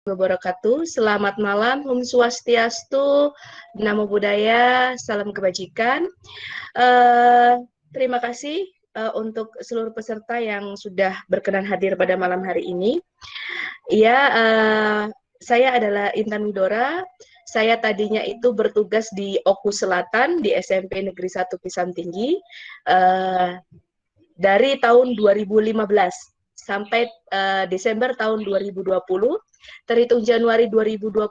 Wabarakatuh. Selamat malam, Om Swastiastu, Namo Buddhaya, salam kebajikan. Terima kasih untuk seluruh peserta yang sudah berkenan hadir pada malam hari ini. Iya, saya adalah Intan Widora. Saya tadinya itu bertugas di Oku Selatan di SMP Negeri 1 Pisang Tinggi dari tahun 2015 sampai Desember tahun 2020. Terhitung Januari 2021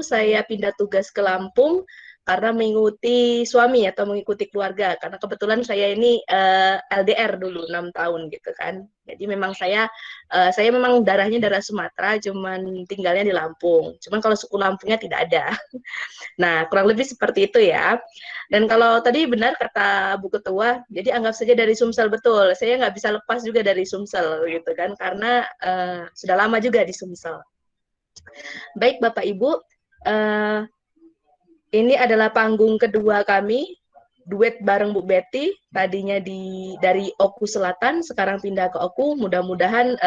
saya pindah tugas ke Lampung karena mengikuti suami atau mengikuti keluarga, karena kebetulan saya ini LDR dulu 6 tahun gitu kan. Jadi memang saya memang darahnya darah Sumatera, cuman tinggalnya di Lampung. Cuman kalau suku Lampungnya tidak ada. Nah, kurang lebih seperti itu ya. Dan kalau tadi benar kata Bu Ketua, jadi anggap saja dari Sumsel, betul. Saya nggak bisa lepas juga dari Sumsel gitu kan, karena sudah lama juga di Sumsel. Baik Bapak Ibu, ini adalah panggung kedua kami, duet bareng Bu Betty, tadinya dari Oku Selatan, sekarang pindah ke Oku. Mudah-mudahan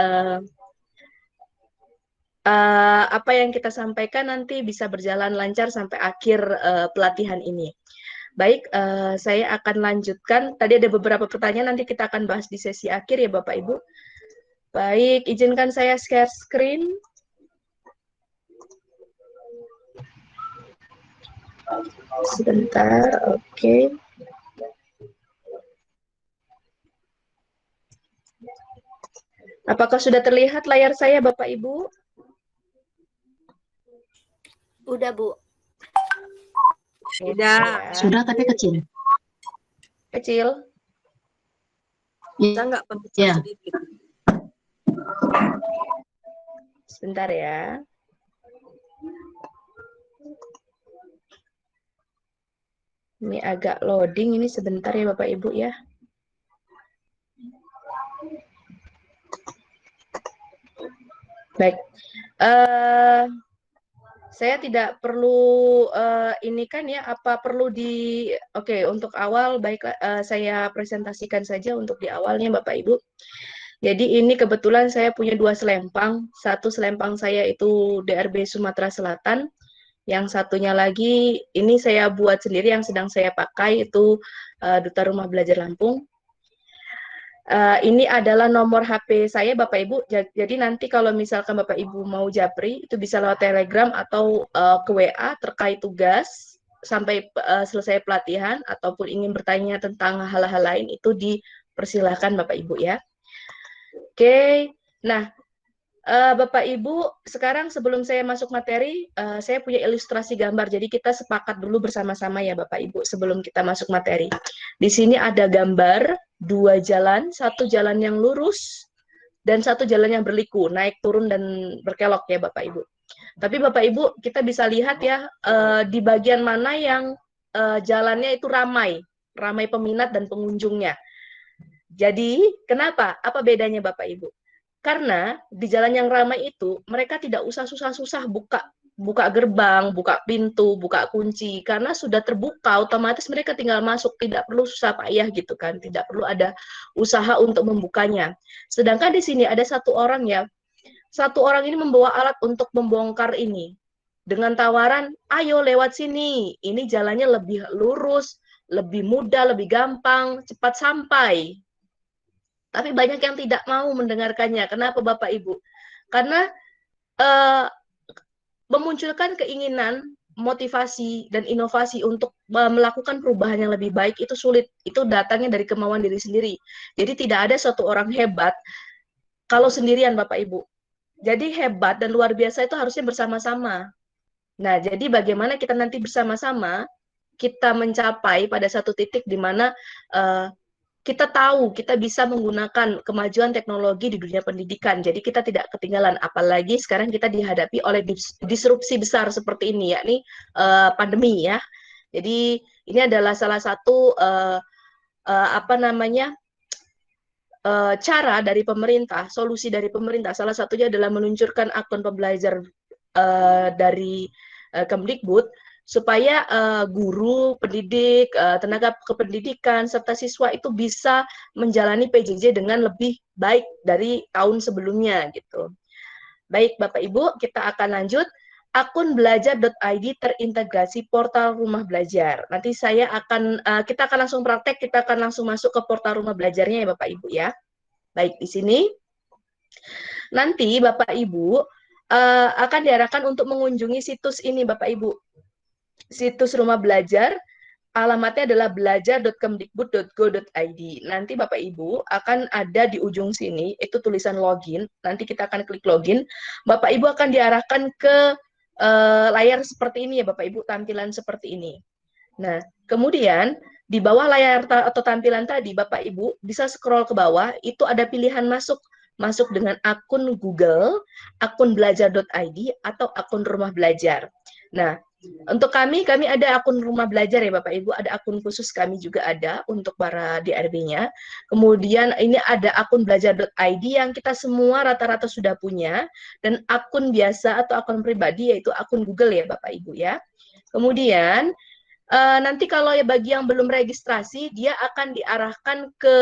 apa yang kita sampaikan nanti bisa berjalan lancar sampai akhir pelatihan ini. Baik, saya akan lanjutkan. Tadi ada beberapa pertanyaan, nanti kita akan bahas di sesi akhir ya Bapak Ibu. Baik, izinkan saya share screen. Sebentar, oke. Apakah sudah terlihat layar saya Bapak Ibu? Udah, Bu. Sudah. Ya. Sudah tapi kecil. Kecil? Bisa nggak pembesar Ya. sedikit? Sebentar ya. Ini agak loading, ini sebentar ya Bapak Ibu ya. Baik. Saya tidak perlu ini kan ya, apa perlu di oke, untuk awal baiklah saya presentasikan saja untuk di awalnya Bapak Ibu. Jadi ini kebetulan saya punya dua selempang. Satu selempang saya itu DRB Sumatera Selatan. Yang satunya lagi ini saya buat sendiri, yang sedang saya pakai itu Duta Rumah Belajar Lampung. Ini adalah nomor HP saya Bapak Ibu. Jadi nanti kalau misalkan Bapak Ibu mau japri, itu bisa lewat Telegram atau ke WA terkait tugas sampai selesai pelatihan, ataupun ingin bertanya tentang hal-hal lain, itu dipersilahkan Bapak Ibu ya. Oke, nah Bapak Ibu, sekarang sebelum saya masuk materi, saya punya ilustrasi gambar. Jadi kita sepakat dulu bersama-sama ya Bapak Ibu sebelum kita masuk materi. Di sini ada gambar dua jalan, satu jalan yang lurus dan satu jalan yang berliku, naik turun dan berkelok ya Bapak Ibu. Tapi Bapak Ibu, kita bisa lihat ya di bagian mana yang jalannya itu ramai peminat dan pengunjungnya. Jadi kenapa? Apa bedanya Bapak Ibu? Karena di jalan yang ramai itu mereka tidak usah susah-susah buka gerbang, buka pintu, buka kunci, karena sudah terbuka, otomatis mereka tinggal masuk, tidak perlu susah payah gitu kan, tidak perlu ada usaha untuk membukanya. Sedangkan di sini ada satu orang ya, satu orang ini membawa alat untuk membongkar ini dengan tawaran, ayo lewat sini, ini jalannya lebih lurus, lebih mudah, lebih gampang, cepat sampai. Tapi banyak yang tidak mau mendengarkannya. Kenapa Bapak Ibu? Karena memunculkan keinginan, motivasi, dan inovasi untuk melakukan perubahan yang lebih baik itu sulit. Itu datangnya dari kemauan diri sendiri. Jadi tidak ada suatu orang hebat kalau sendirian Bapak Ibu. Jadi hebat dan luar biasa itu harusnya bersama-sama. Nah, jadi bagaimana kita nanti bersama-sama kita mencapai pada satu titik di mana kita tahu kita bisa menggunakan kemajuan teknologi di dunia pendidikan. Jadi kita tidak ketinggalan, apalagi sekarang kita dihadapi oleh disrupsi besar seperti ini, yakni pandemi ya. Jadi ini adalah salah satu cara dari pemerintah, solusi dari pemerintah. Salah satunya adalah meluncurkan akun pembelajar dari Kemdikbud, supaya guru, pendidik, tenaga kependidikan, serta siswa itu bisa menjalani PJJ dengan lebih baik dari tahun sebelumnya gitu. Baik, Bapak Ibu, kita akan lanjut. Akun belajar.id terintegrasi portal rumah belajar. Nanti kita akan langsung praktek, kita akan langsung masuk ke portal rumah belajarnya ya Bapak Ibu ya. Baik, di sini nanti Bapak Ibu akan diarahkan untuk mengunjungi situs ini Bapak Ibu. Situs rumah belajar, alamatnya adalah belajar.kemdikbud.go.id. Nanti Bapak Ibu akan ada di ujung sini, itu tulisan login. Nanti kita akan klik login. Bapak Ibu akan diarahkan ke layar seperti ini ya Bapak Ibu, tampilan seperti ini. Nah, kemudian di bawah layar atau tampilan tadi, Bapak Ibu bisa scroll ke bawah, itu ada pilihan masuk. Masuk dengan akun Google, akun belajar.id, atau akun rumah belajar. Nah, untuk kami ada akun rumah belajar ya Bapak Ibu, ada akun khusus kami juga ada untuk para DRB-nya. Kemudian ini ada akun belajar.id yang kita semua rata-rata sudah punya, dan akun biasa atau akun pribadi yaitu akun Google ya Bapak Ibu ya. Kemudian nanti kalau ya bagi yang belum registrasi, dia akan diarahkan ke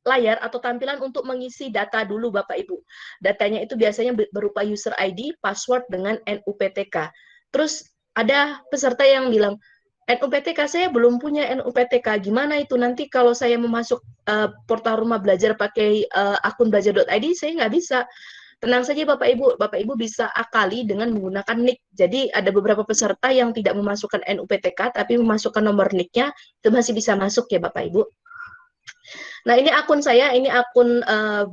layar atau tampilan untuk mengisi data dulu Bapak Ibu. Datanya itu biasanya berupa user ID, password dengan NUPTK. Terus ada peserta yang bilang, NUPTK saya belum punya NUPTK, gimana itu nanti kalau saya mau masuk portal rumah belajar pakai akun belajar.id, saya nggak bisa. Tenang saja Bapak Ibu bisa akali dengan menggunakan NIK. Jadi ada beberapa peserta yang tidak memasukkan NUPTK, tapi memasukkan nomor NIK-nya, itu masih bisa masuk ya Bapak Ibu. Nah, ini akun saya, ini akun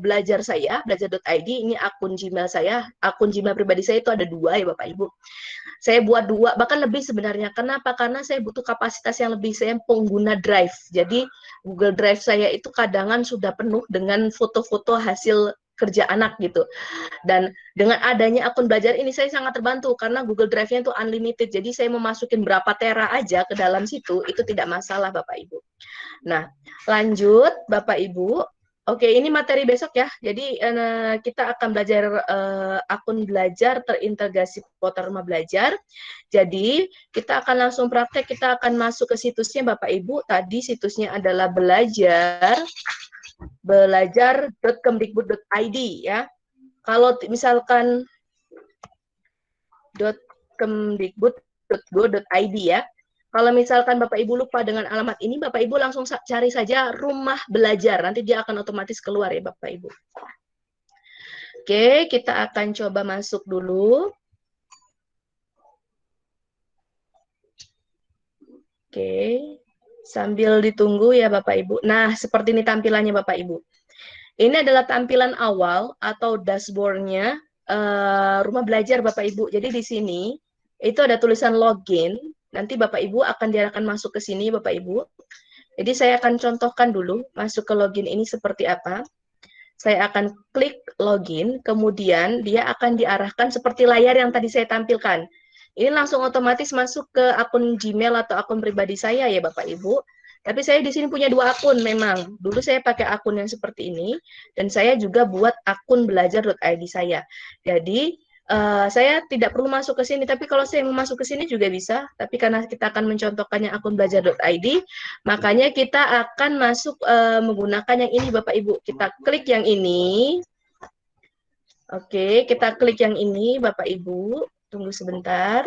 belajar saya, belajar.id, ini akun Gmail saya, akun Gmail pribadi saya itu ada 2 ya Bapak Ibu. Saya buat 2, bahkan lebih sebenarnya. Kenapa? Karena saya butuh kapasitas yang lebih, saya pengguna Drive. Jadi Google Drive saya itu kadangan sudah penuh dengan foto-foto hasil kerja anak gitu. Dan dengan adanya akun belajar ini saya sangat terbantu karena Google Drive-nya itu unlimited. Jadi saya mau masukin berapa tera aja ke dalam situ, itu tidak masalah Bapak Ibu. Nah, lanjut Bapak Ibu. Oke, ini materi besok ya. Jadi kita akan belajar akun belajar terintegrasi portal rumah belajar. Jadi kita akan langsung praktek, kita akan masuk ke situsnya Bapak Ibu. Tadi situsnya adalah belajar.kemdikbud.id ya. Kalau misalkan .kemdikbud.go.id ya. Kalau misalkan Bapak Ibu lupa dengan alamat ini, Bapak Ibu langsung cari saja rumah belajar. Nanti dia akan otomatis keluar ya Bapak Ibu. Oke, kita akan coba masuk dulu. Oke, sambil ditunggu ya Bapak Ibu. Nah, seperti ini tampilannya Bapak Ibu. Ini adalah tampilan awal atau dashboard-nya rumah belajar Bapak Ibu. Jadi di sini itu ada tulisan login. Nanti Bapak Ibu akan diarahkan masuk ke sini Bapak Ibu. Jadi saya akan contohkan dulu masuk ke login ini seperti apa. Saya akan klik login, kemudian dia akan diarahkan seperti layar yang tadi saya tampilkan. Ini langsung otomatis masuk ke akun Gmail atau akun pribadi saya ya Bapak Ibu. Tapi saya di sini punya 2 akun memang. Dulu saya pakai akun yang seperti ini, dan saya juga buat akun belajar.id saya. Jadi saya tidak perlu masuk ke sini, tapi kalau saya mau masuk ke sini juga bisa. Tapi karena kita akan mencontohkannya akun belajar.id, makanya kita akan masuk menggunakan yang ini Bapak Ibu. Kita klik yang ini. Oke, kita klik yang ini Bapak Ibu. Tunggu sebentar.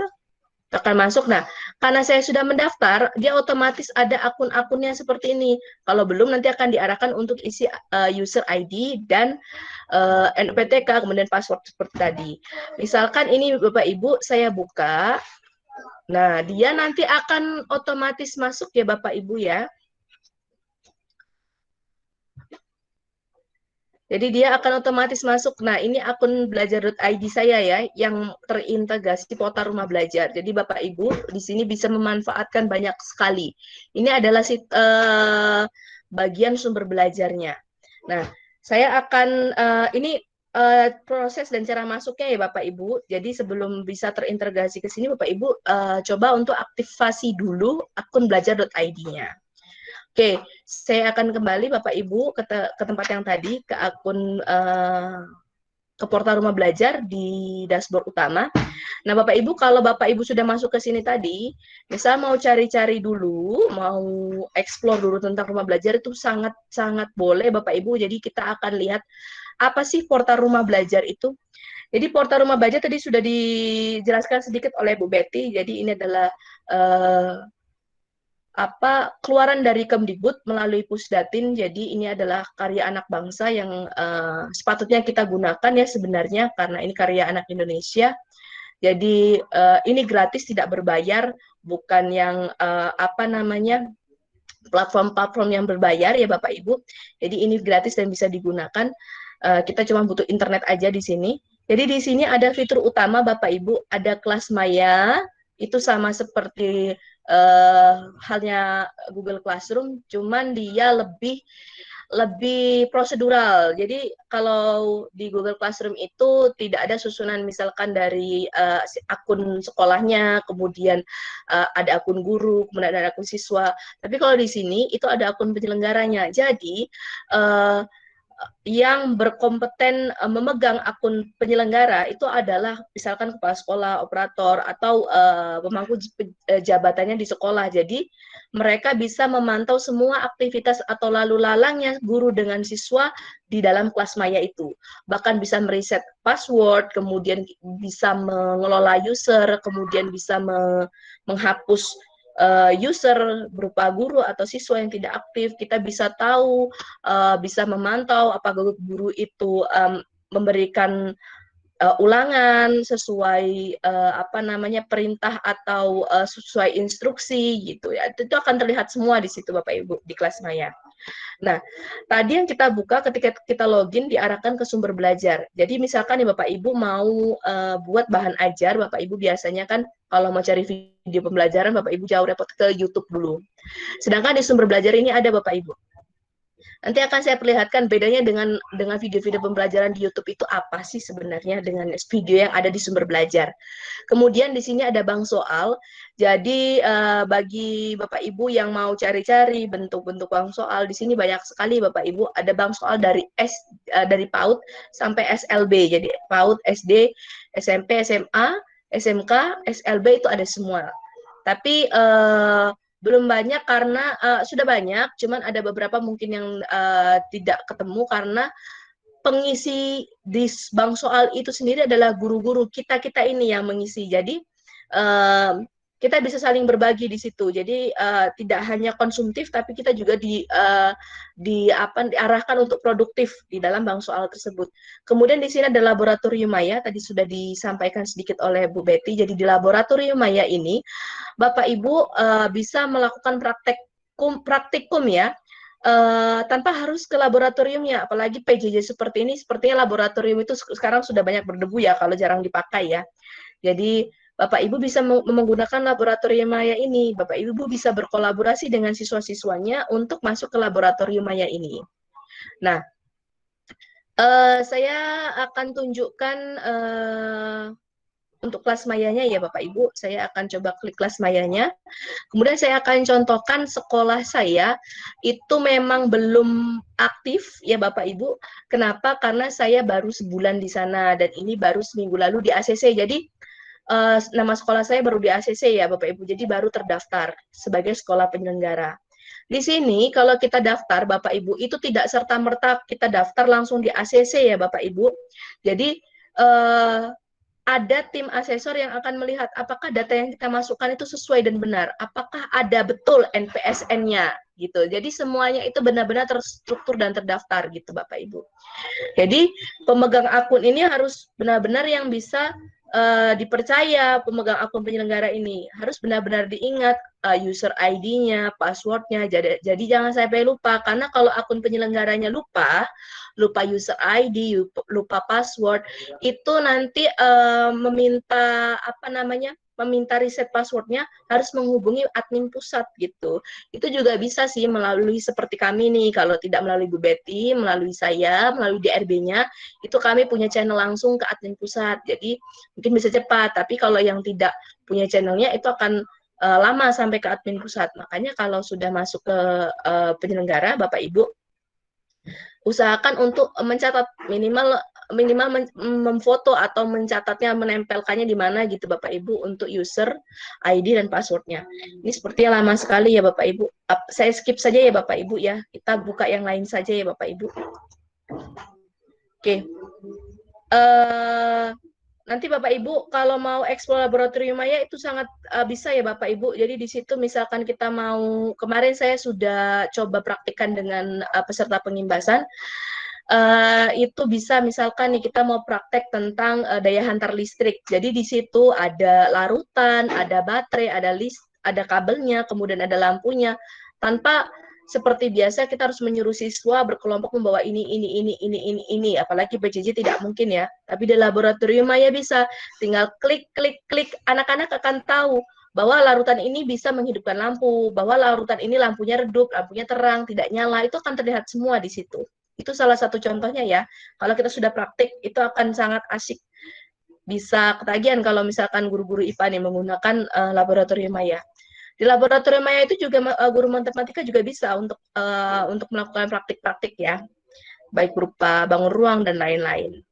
Akan masuk. Nah, karena saya sudah mendaftar, dia otomatis ada akun-akunnya seperti ini. Kalau belum, nanti akan diarahkan untuk isi user ID dan NPTK, kemudian password seperti tadi. Misalkan ini Bapak Ibu, saya buka. Nah, dia nanti akan otomatis masuk ya Bapak Ibu ya. Jadi dia akan otomatis masuk. Nah, ini akun belajar.id saya ya, yang terintegrasi portal rumah belajar. Jadi Bapak Ibu di sini bisa memanfaatkan banyak sekali. Ini adalah bagian sumber belajarnya. Nah, saya akan ini proses dan cara masuknya ya Bapak Ibu. Jadi sebelum bisa terintegrasi ke sini, Bapak Ibu coba untuk aktifasi dulu akun belajar.id-nya. Oke, saya akan kembali Bapak Ibu ke tempat yang tadi, ke akun ke portal rumah belajar di dashboard utama. Nah, Bapak Ibu, kalau Bapak Ibu sudah masuk ke sini tadi, misal mau cari-cari dulu, mau explore dulu tentang rumah belajar, itu sangat-sangat boleh Bapak Ibu. Jadi kita akan lihat apa sih portal rumah belajar itu. Jadi portal Rumah Baca tadi sudah dijelaskan sedikit oleh Bu Betty. Jadi ini adalah keluaran dari Kemdikbud melalui Pusdatin. Jadi ini adalah karya anak bangsa yang sepatutnya kita gunakan ya sebenarnya karena ini karya anak Indonesia. Jadi ini gratis, tidak berbayar, bukan yang platform-platform yang berbayar ya Bapak Ibu. Jadi ini gratis dan bisa digunakan. Kita cuma butuh internet aja di sini. Jadi di sini ada fitur utama Bapak Ibu, ada kelas maya, itu sama seperti halnya Google Classroom, cuman dia lebih prosedural. Jadi kalau di Google Classroom itu tidak ada susunan misalkan dari akun sekolahnya, kemudian ada akun guru, kemudian ada akun siswa. Tapi kalau di sini itu ada akun penyelenggaranya. Jadi yang berkompeten memegang akun penyelenggara itu adalah misalkan kepala sekolah, operator, atau pemangku jabatannya di sekolah. Jadi mereka bisa memantau semua aktivitas atau lalu lalangnya guru dengan siswa di dalam kelas maya itu. Bahkan bisa mereset password, kemudian bisa mengelola user, kemudian bisa menghapus user berupa guru atau siswa yang tidak aktif. Kita bisa tahu, bisa memantau apakah guru itu memberikan ulangan sesuai perintah atau sesuai instruksi gitu ya. Itu akan terlihat semua di situ Bapak Ibu di kelas maya. Nah, tadi yang kita buka ketika kita login diarahkan ke sumber belajar. Jadi misalkan ya Bapak Ibu mau buat bahan ajar, Bapak Ibu biasanya kan kalau mau cari video pembelajaran, Bapak Ibu jauh repot ke YouTube dulu. Sedangkan di sumber belajar ini ada Bapak Ibu. Nanti akan saya perlihatkan bedanya dengan video-video pembelajaran di YouTube itu apa sih sebenarnya dengan video yang ada di sumber belajar. Kemudian di sini ada bank soal. Jadi bagi Bapak Ibu yang mau cari-cari bentuk-bentuk bank soal, di sini banyak sekali Bapak Ibu. Ada bank soal dari PAUD sampai SLB. Jadi PAUD, SD, SMP, SMA, SMK, SLB itu ada semua. Tapi belum banyak karena sudah banyak, cuman ada beberapa mungkin yang tidak ketemu karena pengisi di bank soal itu sendiri adalah guru-guru kita ini yang mengisi. Jadi kita bisa saling berbagi di situ. Jadi tidak hanya konsumtif, tapi kita juga diarahkan untuk produktif di dalam bank soal tersebut. Kemudian di sini ada laboratorium maya, tadi sudah disampaikan sedikit oleh Bu Betty. Jadi di laboratorium maya ini Bapak Ibu bisa melakukan praktikum ya, tanpa harus ke laboratoriumnya, apalagi PJJ seperti ini, sepertinya laboratorium itu sekarang sudah banyak berdebu ya, kalau jarang dipakai ya. Jadi Bapak Ibu bisa menggunakan laboratorium maya ini, Bapak Ibu bisa berkolaborasi dengan siswa-siswanya untuk masuk ke laboratorium maya ini. Nah, saya akan tunjukkan untuk kelas mayanya ya Bapak Ibu, saya akan coba klik kelas mayanya. Kemudian saya akan contohkan sekolah saya itu memang belum aktif ya Bapak Ibu. Kenapa? Karena saya baru sebulan di sana dan ini baru seminggu lalu di ACC. Jadi nama sekolah saya baru di ACC ya Bapak Ibu. Jadi baru terdaftar sebagai sekolah penyelenggara. Di sini kalau kita daftar Bapak Ibu itu tidak serta-merta kita daftar langsung di ACC ya Bapak Ibu. Jadi ada tim asesor yang akan melihat apakah data yang kita masukkan itu sesuai dan benar, apakah ada betul NPSN-nya gitu. Jadi semuanya itu benar-benar terstruktur dan terdaftar gitu Bapak Ibu. Jadi pemegang akun ini harus benar-benar yang bisa dipercaya. Pemegang akun penyelenggara ini harus benar-benar diingat user ID-nya, password-nya. Jadi jangan sampai lupa, karena kalau akun penyelenggaranya lupa user ID, lupa password, itu nanti meminta reset passwordnya harus menghubungi admin pusat gitu. Itu juga bisa sih melalui seperti kami nih, kalau tidak melalui Bu Betty, melalui saya, melalui DRB-nya, itu kami punya channel langsung ke admin pusat. Jadi mungkin bisa cepat, tapi kalau yang tidak punya channelnya itu akan lama sampai ke admin pusat. Makanya kalau sudah masuk ke penyelenggara, Bapak Ibu, usahakan untuk mencatat minimal memfoto atau mencatatnya, menempelkannya di mana gitu Bapak Ibu untuk user ID dan passwordnya. Ini sepertinya lama sekali ya Bapak Ibu. Saya skip saja ya Bapak Ibu ya. Kita buka yang lain saja ya Bapak Ibu. Oke. nanti Bapak Ibu kalau mau eksplor laboratorium maya itu sangat bisa ya Bapak Ibu. Jadi di situ misalkan kita mau, kemarin saya sudah coba praktikkan dengan peserta pengimbasan, itu bisa misalkan nih kita mau praktek tentang daya hantar listrik. Jadi di situ ada larutan, ada baterai, ada kabelnya, kemudian ada lampunya. Tanpa seperti biasa kita harus menyuruh siswa berkelompok membawa ini, apalagi PJJ tidak mungkin ya. Tapi di laboratorium maya bisa, tinggal klik klik klik, anak-anak akan tahu bahwa larutan ini bisa menghidupkan lampu, bahwa larutan ini lampunya redup, lampunya terang, tidak nyala, itu akan terlihat semua di situ. Itu salah satu contohnya ya. Kalau kita sudah praktik itu akan sangat asik. Bisa ketagihan kalau misalkan guru-guru IPA nih menggunakan laboratorium maya. Di laboratorium maya itu juga guru matematika juga bisa untuk melakukan praktik-praktik ya, baik berupa bangun ruang dan lain-lain.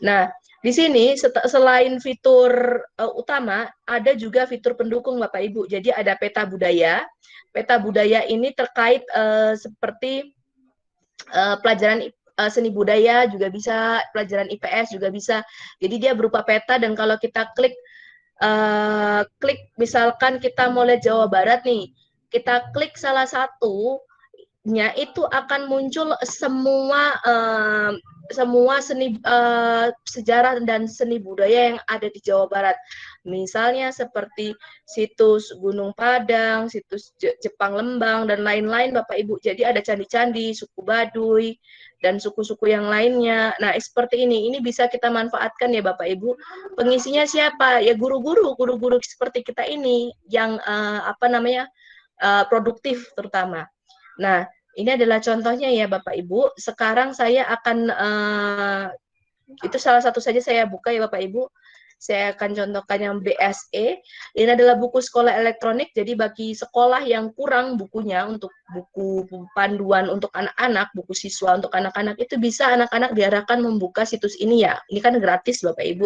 Nah, di sini selain fitur utama, ada juga fitur pendukung Bapak Ibu. Jadi ada peta budaya. Peta budaya ini terkait seperti pelajaran seni budaya juga bisa, pelajaran IPS juga bisa. Jadi dia berupa peta dan kalau kita klik misalkan kita mau lihat Jawa Barat nih, kita klik salah satunya itu akan muncul semua seni sejarah dan seni budaya yang ada di Jawa Barat. Misalnya seperti situs Gunung Padang, situs Jepang Lembang dan lain-lain Bapak Ibu. Jadi ada candi-candi, suku Baduy dan suku-suku yang lainnya. Nah, seperti ini bisa kita manfaatkan ya Bapak Ibu. Pengisinya siapa? Ya guru-guru seperti kita ini yang produktif terutama. Nah, ini adalah contohnya ya Bapak Ibu. Sekarang saya akan itu salah satu saja saya buka ya Bapak Ibu. Saya akan contohkan yang BSE. Ini adalah buku sekolah elektronik. Jadi bagi sekolah yang kurang bukunya untuk buku panduan untuk anak-anak, buku siswa untuk anak-anak, itu bisa anak-anak diarahkan membuka situs ini ya. Ini kan gratis Bapak Ibu.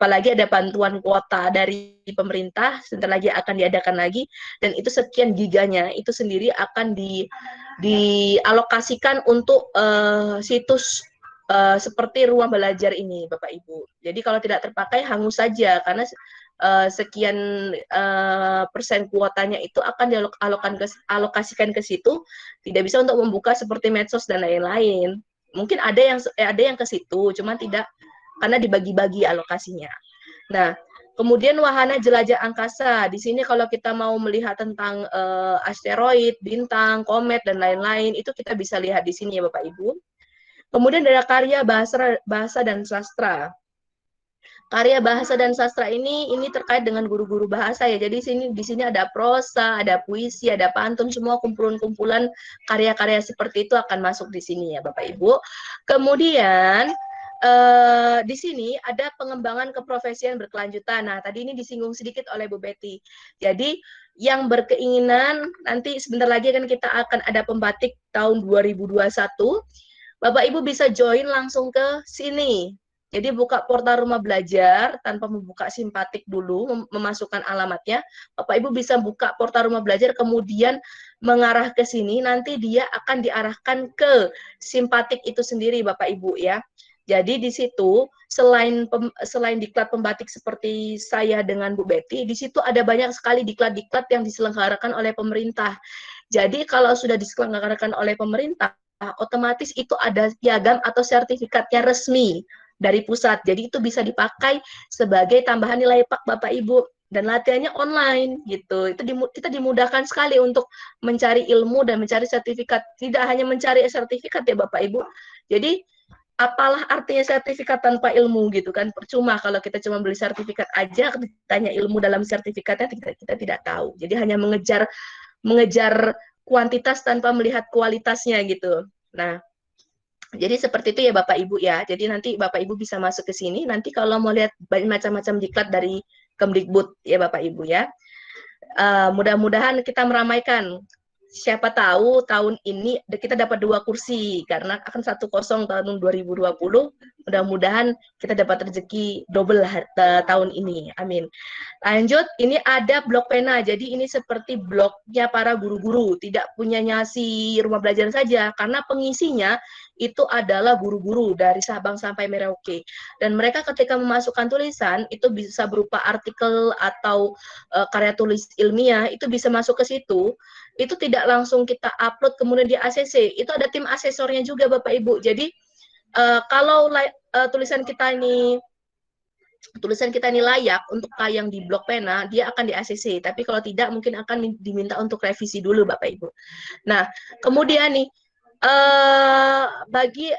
Apalagi ada bantuan kuota dari pemerintah, sebentar lagi akan diadakan lagi, dan itu sekian giganya, itu sendiri akan dialokasikan untuk situs seperti ruang belajar ini, Bapak Ibu. Jadi kalau tidak terpakai, hangus saja, karena sekian persen kuotanya itu akan dialokasikan ke situ, tidak bisa untuk membuka seperti medsos dan lain-lain. Mungkin ada yang ke situ, cuma tidak karena dibagi-bagi alokasinya. Nah, kemudian wahana jelajah angkasa. Di sini kalau kita mau melihat tentang asteroid, bintang, komet dan lain-lain, itu kita bisa lihat di sini ya Bapak Ibu. Kemudian ada karya bahasa dan sastra. Karya bahasa dan sastra ini terkait dengan guru-guru bahasa ya. Jadi di sini ada prosa, ada puisi, ada pantun, semua kumpulan-kumpulan karya-karya seperti itu akan masuk di sini ya Bapak Ibu. Kemudian di sini ada pengembangan keprofesian berkelanjutan. Nah, tadi ini disinggung sedikit oleh Bu Betty. Jadi yang berkeinginan nanti sebentar lagi kan kita akan ada pembatik tahun 2021. Bapak Ibu bisa join langsung ke sini. Jadi buka portal rumah belajar tanpa membuka simpatik dulu, memasukkan alamatnya. Bapak Ibu bisa buka portal rumah belajar, kemudian mengarah ke sini, nanti dia akan diarahkan ke simpatik itu sendiri Bapak Ibu ya. Jadi di situ selain diklat pembatik seperti saya dengan Bu Betty, di situ ada banyak sekali diklat-diklat yang diselenggarakan oleh pemerintah. Jadi kalau sudah diselenggarakan oleh pemerintah, otomatis itu ada piagam atau sertifikatnya resmi dari pusat. Jadi itu bisa dipakai sebagai tambahan nilai pak Bapak Ibu, dan latihannya online gitu. Kita dimudahkan sekali untuk mencari ilmu dan mencari sertifikat. Tidak hanya mencari sertifikat ya Bapak Ibu. Jadi apalah artinya sertifikat tanpa ilmu gitu kan, percuma kalau kita cuma beli sertifikat aja, ditanya ilmu dalam sertifikatnya kita tidak tahu. Jadi hanya mengejar kuantitas tanpa melihat kualitasnya gitu. Nah, jadi seperti itu ya Bapak Ibu ya. Jadi nanti Bapak Ibu bisa masuk ke sini. Nanti kalau mau lihat macam-macam diklat dari Kemdikbud ya Bapak Ibu ya. Mudah-mudahan kita meramaikan. Siapa tahu tahun ini kita dapat 2 kursi karena akan 1-0 tahun 2020. Mudah-mudahan kita dapat rezeki double tahun ini. Amin. Lanjut, ini ada blok pena. Jadi ini seperti bloknya para guru-guru, tidak punyanya si rumah belajar saja, karena pengisinya itu adalah guru-guru dari Sabang sampai Merauke. Dan mereka ketika memasukkan tulisan, itu bisa berupa artikel atau karya tulis ilmiah, itu bisa masuk ke situ. Itu tidak langsung kita upload kemudian di ACC. Itu ada tim asesornya juga Bapak Ibu. Jadi kalau tulisan kita ini layak untuk tayang di blog pena, dia akan di ACC. Tapi kalau tidak, mungkin akan diminta untuk revisi dulu, Bapak Ibu. Nah, kemudian nih, bagi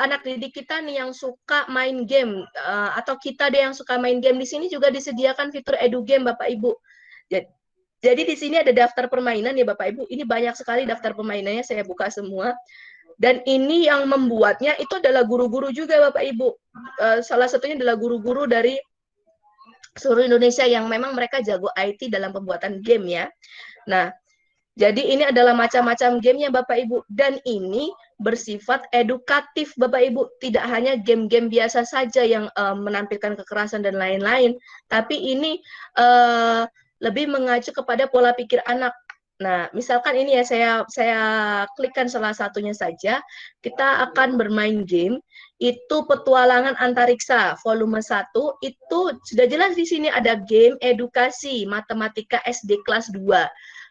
anak didik kita nih yang suka main game, atau kita deh yang suka main game, di sini juga disediakan fitur edu game, Bapak Ibu. Jadi di sini ada daftar permainan ya, Bapak Ibu. Ini banyak sekali daftar permainannya, saya buka semua. Dan ini yang membuatnya itu adalah guru-guru juga Bapak Ibu. Salah satunya adalah guru-guru dari seluruh Indonesia yang memang mereka jago IT dalam pembuatan game ya. Nah, jadi ini adalah macam-macam gamenya Bapak Ibu. Dan ini bersifat edukatif Bapak Ibu. Tidak hanya game-game biasa saja yang menampilkan kekerasan dan lain-lain. Tapi ini lebih mengacu kepada pola pikir anak. Nah, misalkan ini ya, saya klikkan salah satunya saja. Kita akan bermain game, itu Petualangan Antariksa volume 1, itu sudah jelas di sini ada game edukasi matematika SD kelas 2.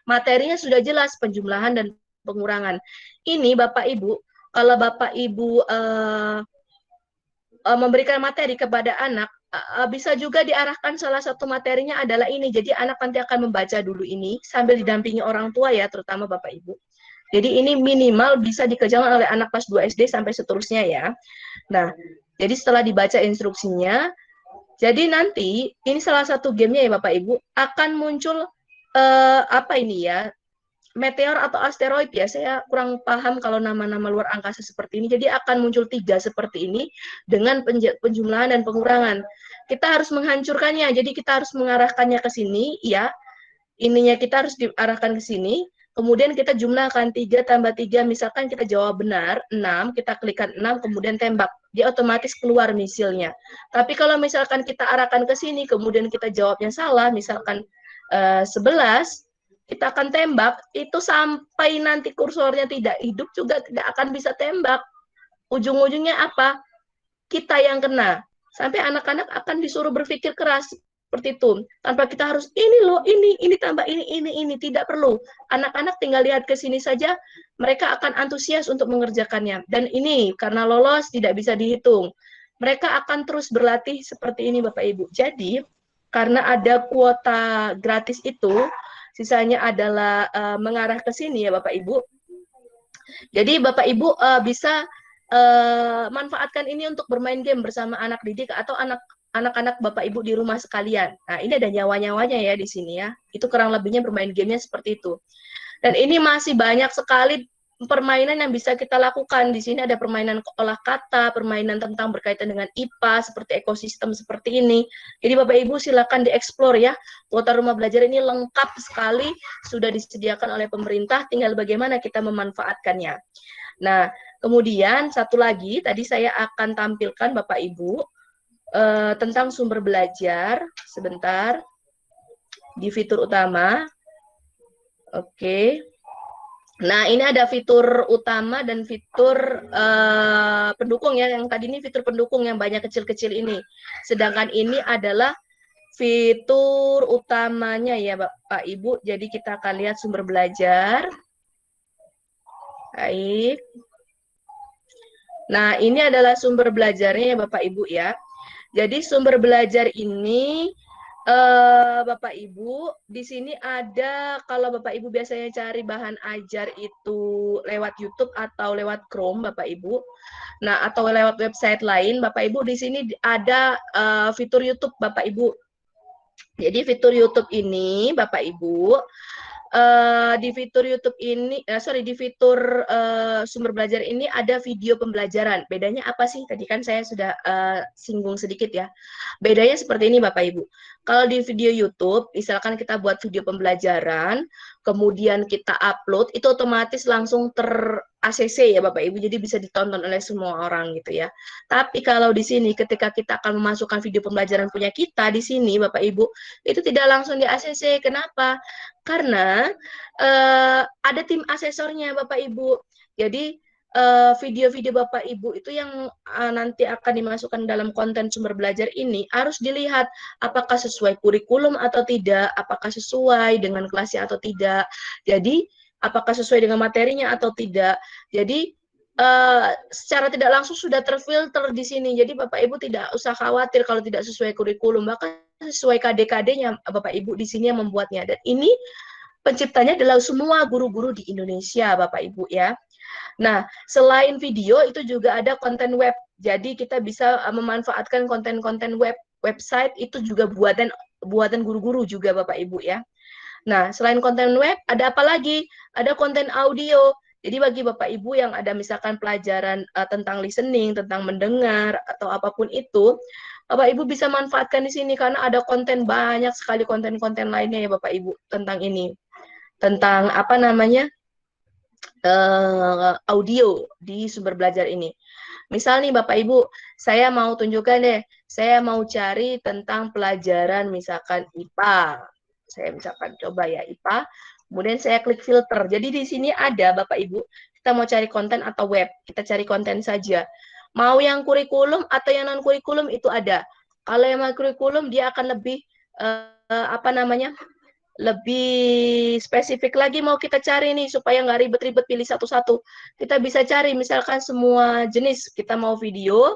Materinya sudah jelas, penjumlahan dan pengurangan. Ini Bapak Ibu, kalau Bapak Ibu memberikan materi kepada anak, bisa juga diarahkan salah satu materinya adalah ini. Jadi anak nanti akan membaca dulu ini sambil didampingi orang tua ya, terutama Bapak Ibu. Jadi ini minimal bisa dikerjakan oleh anak kelas 2 SD sampai seterusnya ya. Nah, jadi setelah dibaca instruksinya, jadi nanti ini salah satu gamenya ya Bapak Ibu, akan muncul apa ini ya, meteor atau asteroid ya, saya kurang paham kalau nama-nama luar angkasa seperti ini. Jadi akan muncul 3 seperti ini dengan penjumlahan dan pengurangan. Kita harus menghancurkannya, jadi kita harus mengarahkannya ke sini ya. Ininya kita harus diarahkan ke sini. Kemudian kita jumlahkan 3 tambah 3, misalkan kita jawab benar 6, kita klikkan 6, kemudian tembak. Dia otomatis keluar misilnya. Tapi kalau misalkan kita arahkan ke sini, kemudian kita jawabnya salah, misalkan 11, kita akan tembak, itu sampai nanti kursornya tidak hidup juga tidak akan bisa tembak. Ujung-ujungnya apa? Kita yang kena. Sampai anak-anak akan disuruh berpikir keras seperti itu. Tanpa kita harus ini loh, ini tambah ini, tidak perlu. Anak-anak tinggal lihat ke sini saja, mereka akan antusias untuk mengerjakannya. Dan ini karena lolos tidak bisa dihitung. Mereka akan terus berlatih seperti ini Bapak Ibu. Jadi karena ada kuota gratis itu, sisanya adalah mengarah ke sini ya Bapak Ibu. Jadi Bapak Ibu bisa manfaatkan ini untuk bermain game bersama anak didik atau anak-anak Bapak Ibu di rumah sekalian. Nah, ini ada nyawa-nyawanya ya di sini ya. Itu kurang lebihnya bermain gamenya seperti itu. Dan ini masih banyak sekali permainan yang bisa kita lakukan. Di sini ada permainan olah kata, permainan tentang berkaitan dengan IPA, seperti ekosistem seperti ini. Jadi Bapak Ibu silakan dieksplor ya. Kuota rumah belajar ini lengkap sekali, sudah disediakan oleh pemerintah, tinggal bagaimana kita memanfaatkannya. Nah, kemudian satu lagi, tadi saya akan tampilkan Bapak Ibu tentang sumber belajar. Sebentar. Di fitur utama. Oke. Nah, ini ada fitur utama dan fitur pendukung ya. Yang tadi ini fitur pendukung yang banyak kecil-kecil ini. Sedangkan ini adalah fitur utamanya ya Bapak Ibu. Jadi kita akan lihat sumber belajar. Baik. Nah, ini adalah sumber belajarnya ya Bapak Ibu ya. Jadi sumber belajar ini Bapak Ibu, di sini ada, kalau Bapak Ibu biasanya cari bahan ajar itu lewat YouTube atau lewat Chrome, Bapak Ibu. Nah, atau lewat website lain, Bapak Ibu, di sini ada fitur YouTube, Bapak Ibu. Jadi fitur YouTube ini, Bapak Ibu, di fitur YouTube ini, di fitur sumber belajar ini ada video pembelajaran. Bedanya apa sih? Tadi kan saya sudah singgung sedikit ya. Bedanya seperti ini Bapak Ibu. Kalau di video YouTube, misalkan kita buat video pembelajaran, kemudian kita upload, itu otomatis langsung ACC ya Bapak Ibu, jadi bisa ditonton oleh semua orang gitu ya. Tapi kalau di sini ketika kita akan memasukkan video pembelajaran punya kita di sini Bapak Ibu, itu tidak langsung di ACC. Kenapa? Karena ada tim asesornya Bapak Ibu. Jadi video-video Bapak Ibu itu yang nanti akan dimasukkan dalam konten sumber belajar ini harus dilihat apakah sesuai kurikulum atau tidak, apakah sesuai dengan kelasnya atau tidak. Jadi apakah sesuai dengan materinya atau tidak. Jadi secara tidak langsung sudah terfilter di sini. Jadi Bapak Ibu tidak usah khawatir kalau tidak sesuai kurikulum, bahkan sesuai KD-KD-nya Bapak Ibu di sini yang membuatnya. Dan ini penciptanya adalah semua guru-guru di Indonesia Bapak Ibu ya. Nah, selain video itu juga ada konten web. Jadi kita bisa memanfaatkan konten-konten website itu juga buatan guru-guru juga Bapak Ibu ya. Nah, selain konten web ada apa lagi? Ada konten audio. Jadi bagi Bapak Ibu yang ada misalkan pelajaran tentang listening, tentang mendengar atau apapun itu, Bapak Ibu bisa manfaatkan di sini karena ada konten banyak sekali konten-konten lainnya ya Bapak Ibu tentang ini. Tentang apa namanya? Audio di sumber belajar ini. Misal nih Bapak Ibu, saya mau tunjukkan deh, saya mau cari tentang pelajaran misalkan IPA. Saya misalkan coba ya IPA, kemudian saya klik filter. Jadi di sini ada Bapak Ibu, kita mau cari konten atau web, kita cari konten saja. Mau yang kurikulum atau yang non kurikulum itu ada. Kalau yang kurikulum dia akan lebih apa namanya? Lebih spesifik lagi mau kita cari nih supaya nggak ribet-ribet pilih satu-satu. Kita bisa cari misalkan semua jenis. Kita mau video,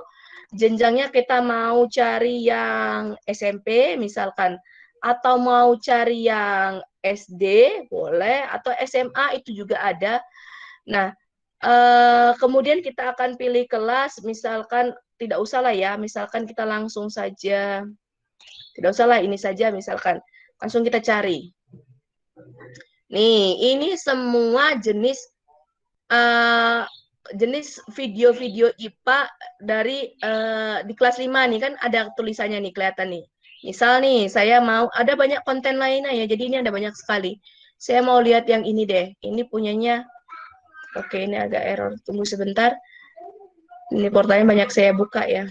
jenjangnya kita mau cari yang SMP misalkan, atau mau cari yang SD boleh, atau SMA itu juga ada. Nah, kemudian kita akan pilih kelas, misalkan tidak usah lah ya, misalkan kita langsung saja, tidak usah lah ini saja misalkan, langsung kita cari. Nih, ini semua jenis jenis video-video IPA dari di kelas 5 nih kan ada tulisannya nih kelihatan nih. Misal nih, saya mau ada banyak konten lainnya ya. Jadi ini ada banyak sekali. Saya mau lihat yang ini deh. Ini punyanya. Oke, ini agak error. Tunggu sebentar. Ini portalnya banyak saya buka ya.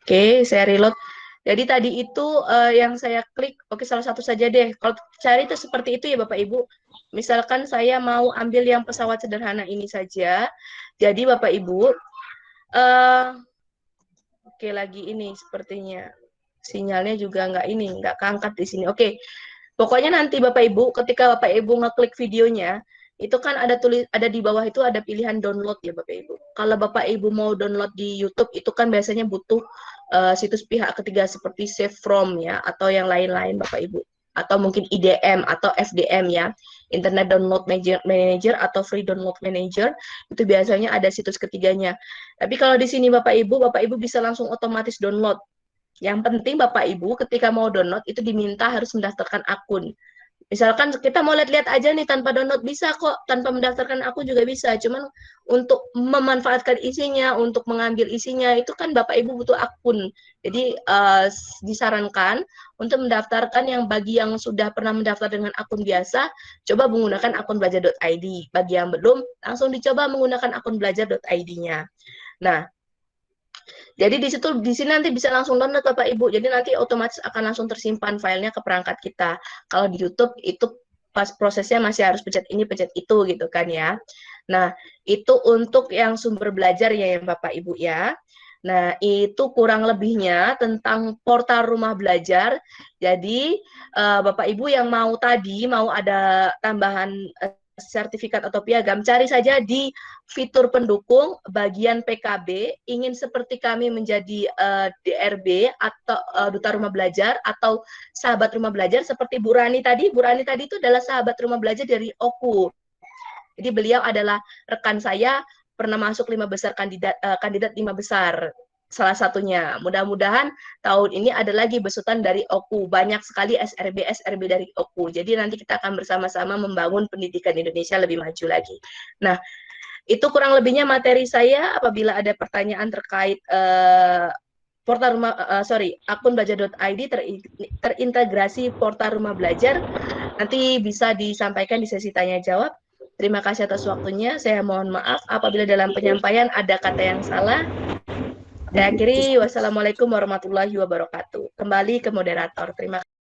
Oke, saya reload. Jadi tadi itu yang saya klik, oke salah satu saja deh. Kalau cari itu seperti itu ya Bapak Ibu. Misalkan saya mau ambil yang pesawat sederhana ini saja. Jadi Bapak Ibu, oke lagi ini sepertinya. Sinyalnya juga nggak keangkat di sini. Oke, pokoknya nanti Bapak Ibu, ketika Bapak Ibu ngeklik videonya, itu kan ada di bawah itu ada pilihan download ya Bapak Ibu. Kalau Bapak Ibu mau download di YouTube itu kan biasanya butuh situs pihak ketiga seperti Save From ya atau yang lain-lain Bapak Ibu. Atau mungkin IDM atau FDM ya, Internet Download Manager atau Free Download Manager, itu biasanya ada situs ketiganya. Tapi kalau di sini Bapak Ibu bisa langsung otomatis download. Yang penting Bapak Ibu ketika mau download itu diminta harus mendaftarkan akun. Misalkan kita mau lihat-lihat aja nih tanpa download bisa kok, tanpa mendaftarkan akun juga bisa. Cuman untuk memanfaatkan isinya, untuk mengambil isinya itu kan Bapak Ibu butuh akun. Jadi disarankan untuk mendaftarkan yang bagi yang sudah pernah mendaftar dengan akun biasa, coba menggunakan akun belajar.id. Bagi yang belum, langsung dicoba menggunakan akun belajar.id-nya. Nah, jadi di sini nanti bisa langsung download Bapak Ibu. Jadi nanti otomatis akan langsung tersimpan filenya ke perangkat kita. Kalau di YouTube itu pas prosesnya masih harus pencet ini, pencet itu gitu kan ya. Nah, itu untuk yang sumber belajar ya Bapak Ibu ya. Nah, itu kurang lebihnya tentang portal rumah belajar. Jadi, Bapak Ibu yang mau tadi, mau ada tambahan sertifikat atau piagam, cari saja di fitur pendukung bagian PKB, ingin seperti kami menjadi DRB atau Duta Rumah Belajar atau sahabat rumah belajar seperti Bu Rani tadi. Bu Rani tadi itu adalah sahabat rumah belajar dari OKU. Jadi beliau adalah rekan saya, pernah masuk 5 besar kandidat 5 besar salah satunya. Mudah-mudahan tahun ini ada lagi besutan dari OKU. Banyak sekali SRB dari OKU. Jadi nanti kita akan bersama-sama membangun pendidikan Indonesia lebih maju lagi. Nah, itu kurang lebihnya materi saya. Apabila ada pertanyaan terkait portal rumah, akun belajar.id terintegrasi portal rumah belajar, nanti bisa disampaikan di sesi tanya jawab. Terima kasih atas waktunya. Saya mohon maaf apabila dalam penyampaian ada kata yang salah. Saya akhiri, wassalamualaikum warahmatullahi wabarakatuh. Kembali ke moderator. Terima kasih.